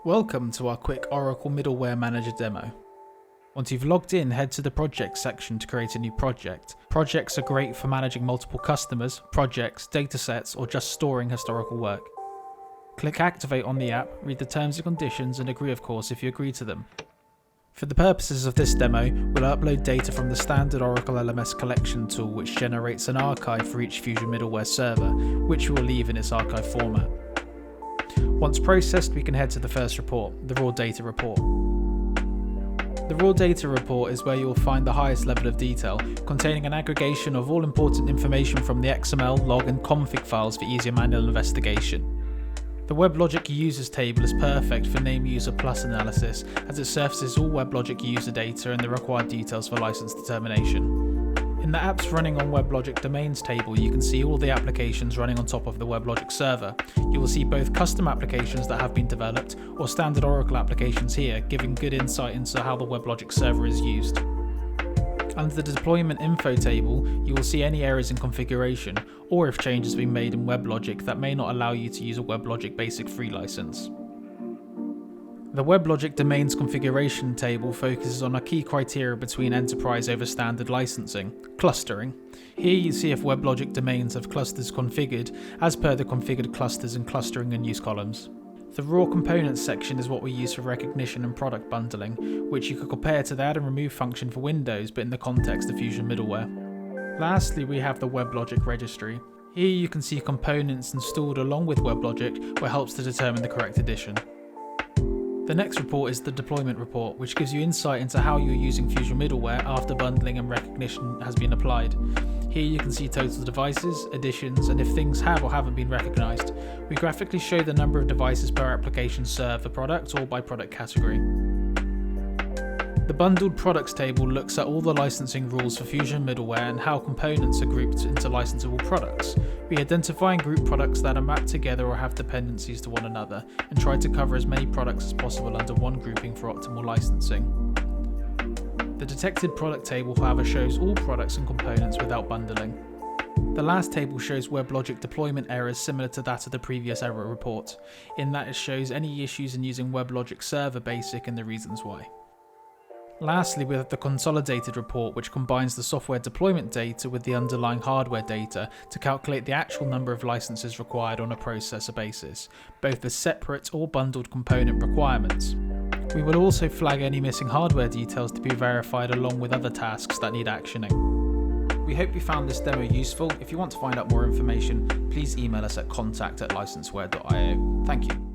Welcome to our quick Oracle Middleware Manager demo. Once you've logged in, head to the Projects section to create a new project. Projects are great for managing multiple customers, projects, datasets, or just storing historical work. Click Activate on the app, read the terms and conditions, and agree of course if you agree to them. For the purposes of this demo, we'll upload data from the standard Oracle LMS collection tool, which generates an archive for each Fusion Middleware server, which we will leave in its archive format. Once processed, we can head to the first report, the Raw Data Report. The Raw Data Report is where you will find the highest level of detail, containing an aggregation of all important information from the XML, log and config files for easier manual investigation. The Weblogic Users table is perfect for name user plus analysis, as it surfaces all Weblogic user data and the required details for license determination. In the apps running on Weblogic domains table, you can see all the applications running on top of the Weblogic server. You will see both custom applications that have been developed or standard Oracle applications here, giving good insight into how the Weblogic server is used. Under the deployment info table, you will see any errors in configuration, or if changes have been made in Weblogic that may not allow you to use a Weblogic Basic free license. The Weblogic Domains Configuration table focuses on a key criteria between enterprise over standard licensing, clustering. Here you see if Weblogic domains have clusters configured as per the configured clusters and clustering and use columns. The raw components section is what we use for recognition and product bundling, which you could compare to the add and remove function for Windows but in the context of Fusion Middleware. Lastly, we have the Weblogic Registry. Here you can see components installed along with Weblogic, where helps to determine the correct edition. The next report is the Deployment Report, which gives you insight into how you're using Fusion Middleware after bundling and recognition has been applied. Here you can see total devices, editions, and if things have or haven't been recognised. We graphically show the number of devices per application served for product or by product category. The Bundled Products table looks at all the licensing rules for Fusion Middleware and how components are grouped into licensable products. We identify and group products that are mapped together or have dependencies to one another, and try to cover as many products as possible under one grouping for optimal licensing. The Detected Product table, however, shows all products and components without bundling. The last table shows Weblogic deployment errors similar to that of the previous error report, in that it shows any issues in using Weblogic Server Basic and the reasons why. Lastly, we have the Consolidated Report, which combines the software deployment data with the underlying hardware data to calculate the actual number of licenses required on a processor basis, both as separate or bundled component requirements. We will also flag any missing hardware details to be verified along with other tasks that need actioning. We hope you found this demo useful. If you want to find out more information, please email us at contact@licenseware.io. Thank you.